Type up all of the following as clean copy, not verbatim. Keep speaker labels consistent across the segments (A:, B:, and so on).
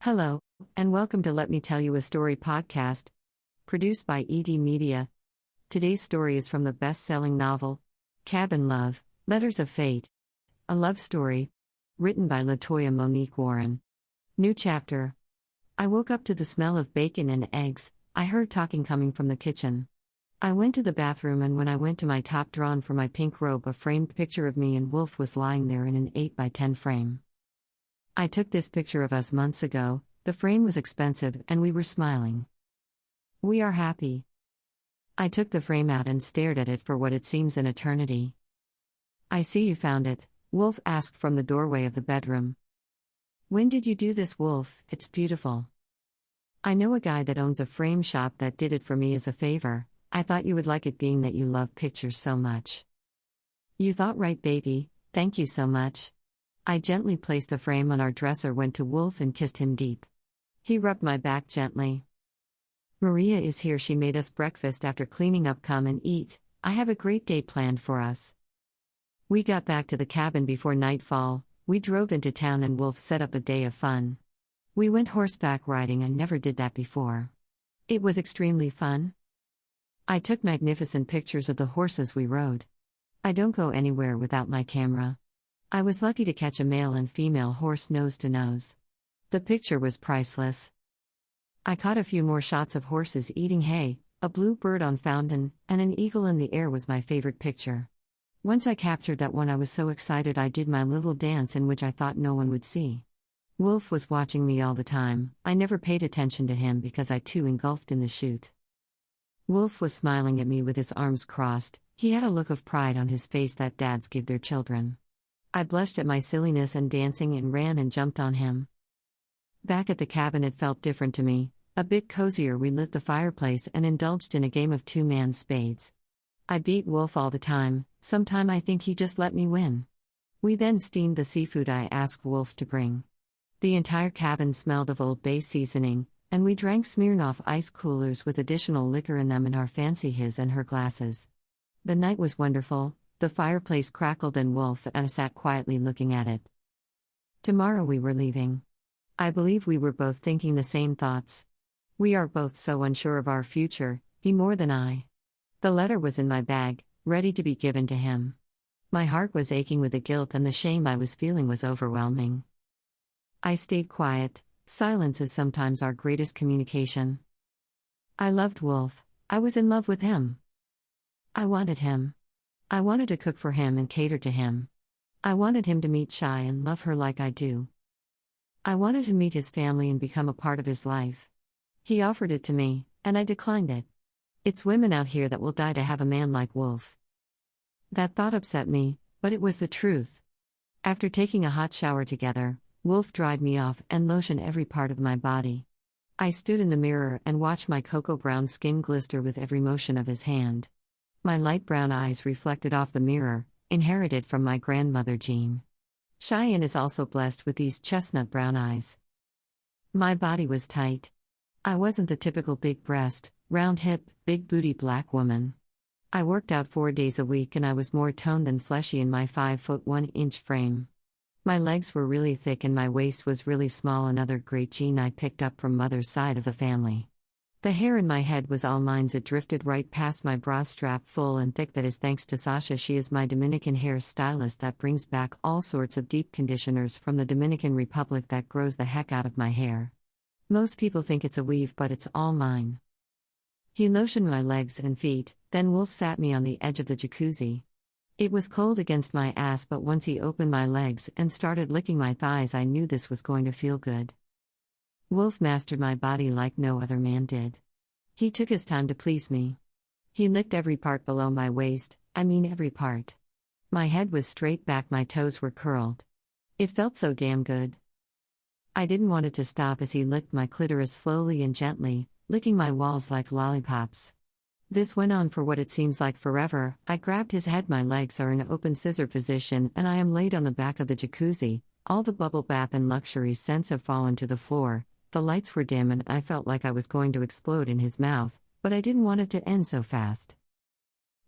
A: Hello, and welcome to Let Me Tell You a Story podcast, produced by ED Media. Today's story is from the best-selling novel, Cabin Love, Letters of Fate, a love story, written by LaToya-Monique Warren. New chapter. I woke up to the smell of bacon and eggs. I heard talking coming from the kitchen. I went to the bathroom, and when I went to my top drawn for my pink robe, a framed picture of me and Wolfe was lying there in an 8x10 frame. I took this picture of us months ago. The frame was expensive, and we were smiling. We are happy. I took the frame out and stared at it for what it seems an eternity. I see you found it, Wolfe asked from the doorway of the bedroom. When did you do this, Wolfe? It's beautiful. I know a guy that owns a frame shop that did it for me as a favor. I thought you would like it, being that you love pictures so much. You thought right, baby. Thank you so much. I gently placed a frame on our dresser, went to Wolfe and kissed him deep. He rubbed my back gently. Maria is here. She made us breakfast after cleaning up. Come and eat. I have a great day planned for us. We got back to the cabin before nightfall. We drove into town and Wolfe set up a day of fun. We went horseback riding. I never did that before. It was extremely fun. I took magnificent pictures of the horses we rode. I don't go anywhere without my camera. I was lucky to catch a male and female horse nose to nose. The picture was priceless. I caught a few more shots of horses eating hay, a blue bird on fountain, and an eagle in the air was my favorite picture. Once I captured that one, I was so excited I did my little dance in which I thought no one would see. Wolfe was watching me all the time. I never paid attention to him because I too engulfed in the shoot. Wolfe was smiling at me with his arms crossed. He had a look of pride on his face that dads give their children. I blushed at my silliness and dancing and ran and jumped on him. Back at the cabin, it felt different to me, a bit cozier. We lit the fireplace and indulged in a game of two-man spades. I beat Wolfe all the time. Sometime I think he just let me win. We then steamed the seafood I asked Wolfe to bring. The entire cabin smelled of Old Bay seasoning, and we drank Smirnoff ice coolers with additional liquor in them in our fancy his and her glasses. The night was wonderful. The fireplace crackled and Wolfe and I sat quietly looking at it. Tomorrow we were leaving. I believe we were both thinking the same thoughts. We are both so unsure of our future, he more than I. The letter was in my bag, ready to be given to him. My heart was aching with the guilt, and the shame I was feeling was overwhelming. I stayed quiet. Silence is sometimes our greatest communication. I loved Wolfe. I was in love with him. I wanted him. I wanted to cook for him and cater to him. I wanted him to meet Shy and love her like I do. I wanted to meet his family and become a part of his life. He offered it to me, and I declined it. It's women out here that will die to have a man like Wolfe. That thought upset me, but it was the truth. After taking a hot shower together, Wolfe dried me off and lotioned every part of my body. I stood in the mirror and watched my cocoa brown skin glister with every motion of his hand. My light brown eyes reflected off the mirror, inherited from my grandmother Jean. Cheyenne is also blessed with these chestnut brown eyes. My body was tight. I wasn't the typical big breast, round hip, big booty black woman. I worked out 4 days a week and I was more toned than fleshy in my 5'1" frame. My legs were really thick and my waist was really small, another great gene I picked up from mother's side of the family. The hair in my head was all mine. It drifted right past my bra strap, full and thick. That is thanks to Sasha. She is my Dominican hair stylist that brings back all sorts of deep conditioners from the Dominican Republic that grows the heck out of my hair. Most people think it's a weave, but it's all mine. He lotioned my legs and feet, then Wolfe sat me on the edge of the jacuzzi. It was cold against my ass, but once he opened my legs and started licking my thighs, I knew this was going to feel good. Wolfe mastered my body like no other man did. He took his time to please me. He licked every part below my waist, I mean every part. My head was straight back, my toes were curled. It felt so damn good. I didn't want it to stop as he licked my clitoris slowly and gently, licking my walls like lollipops. This went on for what it seems like forever. I grabbed his head, my legs are in open scissor position, and I am laid on the back of the jacuzzi. All the bubble bath and luxury scents have fallen to the floor. The lights were dim and I felt like I was going to explode in his mouth, but I didn't want it to end so fast.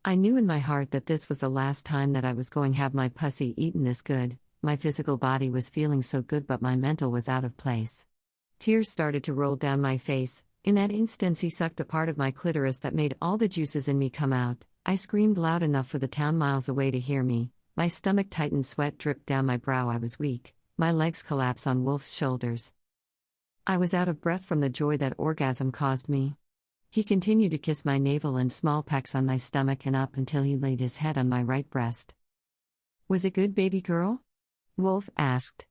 A: I knew in my heart that this was the last time that I was going to have my pussy eaten this good. My physical body was feeling so good, but my mental was out of place. Tears started to roll down my face. In that instant, he sucked a part of my clitoris that made all the juices in me come out. I screamed loud enough for the town miles away to hear me. My stomach tightened, sweat dripped down my brow. I was weak. My legs collapsed on Wolfe's shoulders. I was out of breath from the joy that orgasm caused me. He continued to kiss my navel and small pecks on my stomach and up until he laid his head on my right breast. "Was it good, baby girl?" Wolfe asked.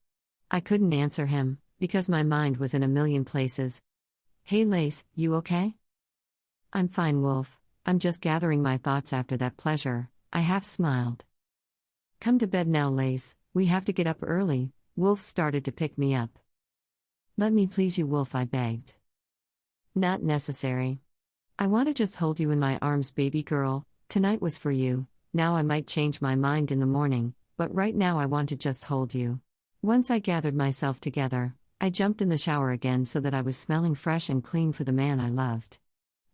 A: I couldn't answer him, because my mind was in a million places. "Hey Lace, you okay?" "I'm fine, Wolfe. I'm just gathering my thoughts after that pleasure," I half smiled. "Come to bed now, Lace, we have to get up early." Wolfe started to pick me up. "Let me please you, Wolfe," I begged. "Not necessary. I want to just hold you in my arms, baby girl. Tonight was for you. Now I might change my mind in the morning, but right now I want to just hold you." Once I gathered myself together, I jumped in the shower again so that I was smelling fresh and clean for the man I loved.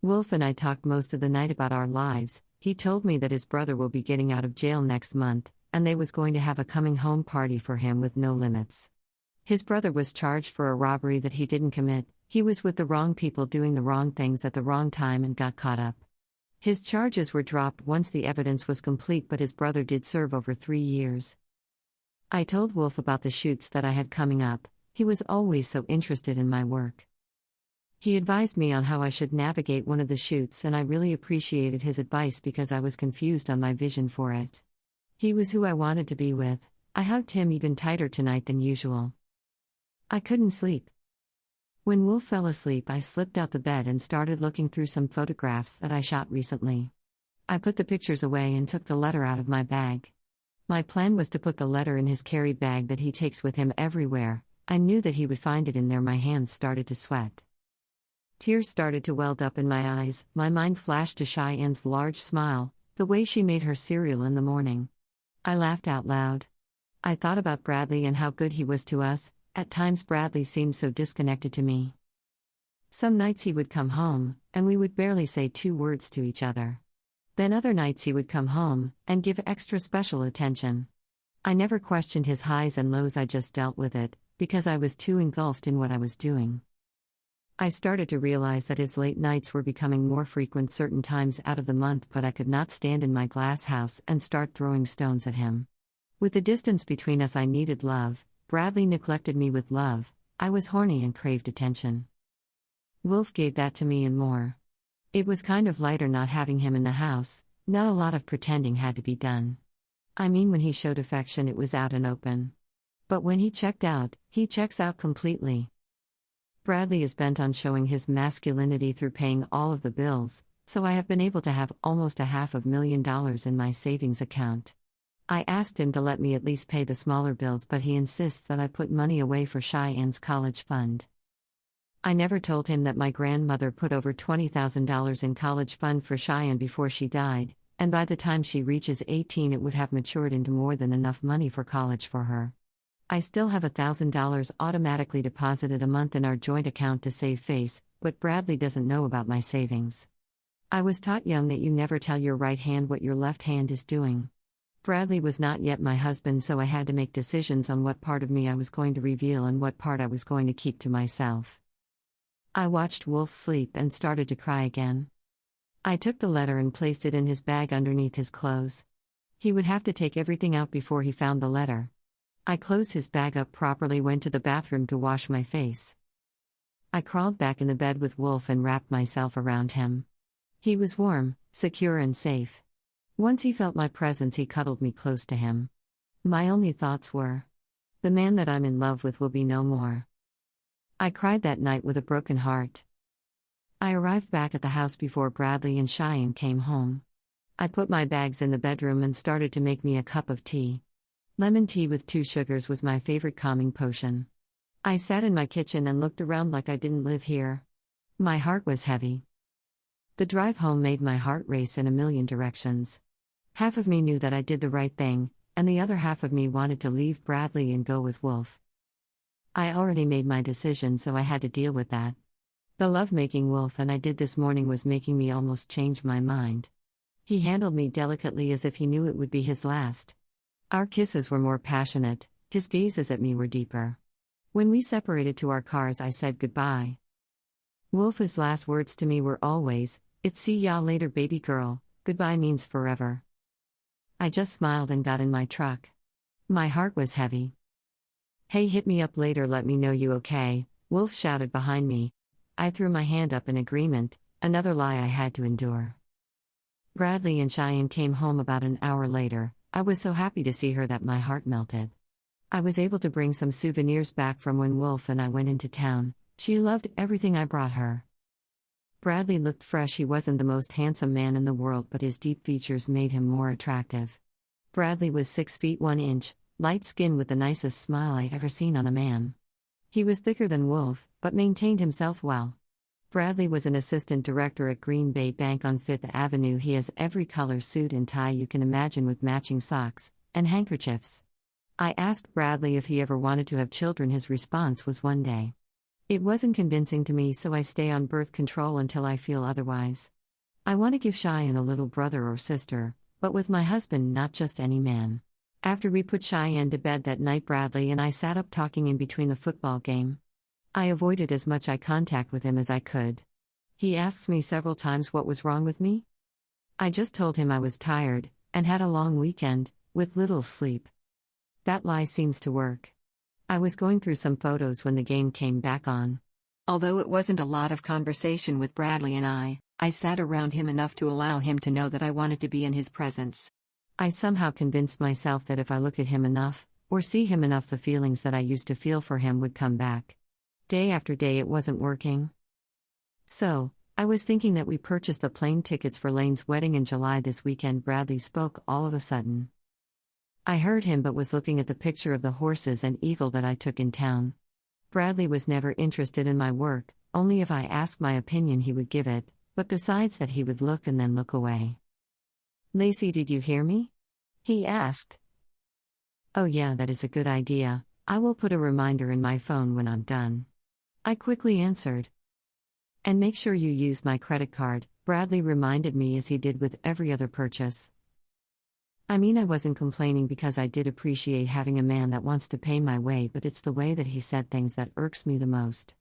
A: Wolfe and I talked most of the night about our lives. He told me that his brother will be getting out of jail next month, and they was going to have a coming home party for him with no limits. His brother was charged for a robbery that he didn't commit. He was with the wrong people doing the wrong things at the wrong time and got caught up. His charges were dropped once the evidence was complete, but his brother did serve over 3 years. I told Wolfe about the shoots that I had coming up. He was always so interested in my work. He advised me on how I should navigate one of the shoots, and I really appreciated his advice because I was confused on my vision for it. He was who I wanted to be with. I hugged him even tighter tonight than usual. I couldn't sleep. When Wolfe fell asleep, I slipped out the bed and started looking through some photographs that I shot recently. I put the pictures away and took the letter out of my bag. My plan was to put the letter in his carry bag that he takes with him everywhere. I knew that he would find it in there. My hands started to sweat. Tears started to weld up in my eyes. My mind flashed to Cheyenne's large smile, the way she made her cereal in the morning. I laughed out loud. I thought about Bradley and how good he was to us. At times Bradley seemed so disconnected to me. Some nights he would come home, and we would barely say 2 words to each other. Then other nights he would come home, and give extra special attention. I never questioned his highs and lows, I just dealt with it, because I was too engulfed in what I was doing. I started to realize that his late nights were becoming more frequent certain times out of the month, but I could not stand in my glass house and start throwing stones at him. With the distance between us, I needed love. Bradley neglected me with love. I was horny and craved attention. Wolfe gave that to me and more. It was kind of lighter not having him in the house. Not a lot of pretending had to be done. I mean, when he showed affection, it was out and open. But when he checked out, he checks out completely. Bradley is bent on showing his masculinity through paying all of the bills, so I have been able to have almost $500,000 in my savings account. I asked him to let me at least pay the smaller bills, but he insists that I put money away for Cheyenne's college fund. I never told him that my grandmother put over $20,000 in college fund for Cheyenne before she died, and by the time she reaches 18 it would have matured into more than enough money for college for her. I still have $1,000 automatically deposited a month in our joint account to save face, but Bradley doesn't know about my savings. I was taught young that you never tell your right hand what your left hand is doing. Bradley was not yet my husband, so I had to make decisions on what part of me I was going to reveal and what part I was going to keep to myself. I watched Wolfe sleep and started to cry again. I took the letter and placed it in his bag underneath his clothes. He would have to take everything out before he found the letter. I closed his bag up properly, went to the bathroom to wash my face. I crawled back in the bed with Wolfe and wrapped myself around him. He was warm, secure and safe. Once he felt my presence, he cuddled me close to him. My only thoughts were, the man that I'm in love with will be no more. I cried that night with a broken heart. I arrived back at the house before Bradley and Cheyenne came home. I put my bags in the bedroom and started to make me a cup of tea. Lemon tea with 2 sugars was my favorite calming potion. I sat in my kitchen and looked around like I didn't live here. My heart was heavy. The drive home made my heart race in a million directions. Half of me knew that I did the right thing, and the other half of me wanted to leave Bradley and go with Wolfe. I already made my decision, so I had to deal with that. The love-making Wolfe and I did this morning was making me almost change my mind. He handled me delicately as if he knew it would be his last. Our kisses were more passionate, his gazes at me were deeper. When we separated to our cars, I said goodbye. Wolfe's last words to me were always, "It's see ya later, baby girl, goodbye means forever." I just smiled and got in my truck. My heart was heavy. "Hey, hit me up later, let me know you okay," Wolfe shouted behind me. I threw my hand up in agreement, another lie I had to endure. Bradley and Cheyenne came home about an hour later. I was so happy to see her that my heart melted. I was able to bring some souvenirs back from when Wolfe and I went into town. She loved everything I brought her. Bradley looked fresh. He wasn't the most handsome man in the world, but his deep features made him more attractive. Bradley was 6 feet 1 inch, light skin with the nicest smile I ever seen on a man. He was thicker than Wolfe, but maintained himself well. Bradley was an assistant director at Green Bay Bank on 5th Avenue. He has every color suit and tie you can imagine with matching socks and handkerchiefs. I asked Bradley if he ever wanted to have children. His response was one day. It wasn't convincing to me, so I stay on birth control until I feel otherwise. I want to give Cheyenne a little brother or sister, but with my husband, not just any man. After we put Cheyenne to bed that night, Bradley and I sat up talking in between the football game. I avoided as much eye contact with him as I could. He asks me several times what was wrong with me. I just told him I was tired, and had a long weekend, with little sleep. That lie seems to work. I was going through some photos when the game came back on. Although it wasn't a lot of conversation with Bradley and I sat around him enough to allow him to know that I wanted to be in his presence. I somehow convinced myself that if I look at him enough, or see him enough, the feelings that I used to feel for him would come back. Day after day it wasn't working. So, I was thinking that we purchased the plane tickets for Lane's wedding in July. This weekend Bradley spoke all of a sudden. I heard him but was looking at the picture of the horses and eagle that I took in town. Bradley was never interested in my work, only if I asked my opinion he would give it, but besides that he would look and then look away. "Lacey, did you hear me?" he asked. "Oh yeah, that is a good idea. I will put a reminder in my phone when I'm done," I quickly answered. "And make sure you use my credit card," Bradley reminded me, as he did with every other purchase. I mean, I wasn't complaining because I did appreciate having a man that wants to pay my way, but it's the way that he said things that irks me the most.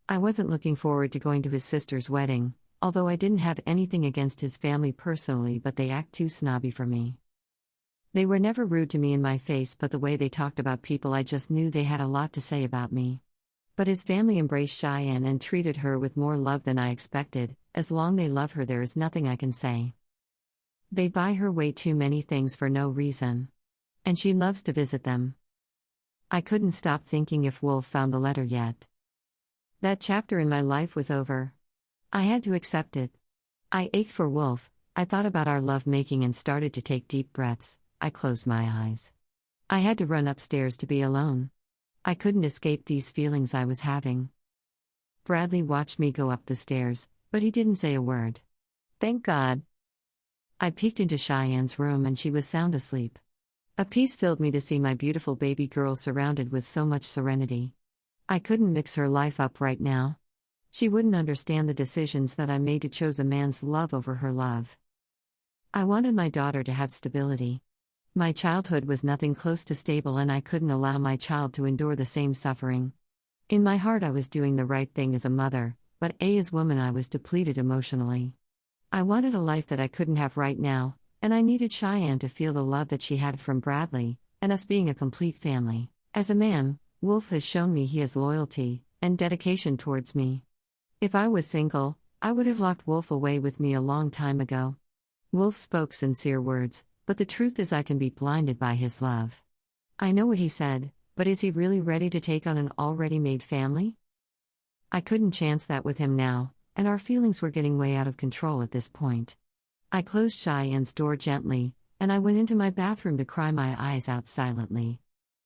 A: I wasn't looking forward to going to his sister's wedding, although I didn't have anything against his family personally, but they act too snobby for me. They were never rude to me in my face, but the way they talked about people, I just knew they had a lot to say about me. But his family embraced Cheyenne and treated her with more love than I expected. As long as they love her, there is nothing I can say. They buy her way too many things for no reason. And she loves to visit them. I couldn't stop thinking if Wolfe found the letter yet. That chapter in my life was over. I had to accept it. I ached for Wolfe. I thought about our lovemaking and started to take deep breaths. I closed my eyes. I had to run upstairs to be alone. I couldn't escape these feelings I was having. Bradley watched me go up the stairs, but he didn't say a word. Thank God. I peeked into Cheyenne's room and she was sound asleep. A peace filled me to see my beautiful baby girl surrounded with so much serenity. I couldn't mix her life up right now. She wouldn't understand the decisions that I made to choose a man's love over her love. I wanted my daughter to have stability. My childhood was nothing close to stable, and I couldn't allow my child to endure the same suffering. In my heart I was doing the right thing as a mother, but as woman I was depleted emotionally. I wanted a life that I couldn't have right now, and I needed Cheyenne to feel the love that she had from Bradley, and us being a complete family. As a man, Wolfe has shown me he has loyalty and dedication towards me. If I was single, I would have locked Wolfe away with me a long time ago. Wolfe spoke sincere words, but the truth is I can be blinded by his love. I know what he said, but is he really ready to take on an already made family? I couldn't chance that with him now, and our feelings were getting way out of control at this point. I closed Cheyenne's door gently, and I went into my bathroom to cry my eyes out silently.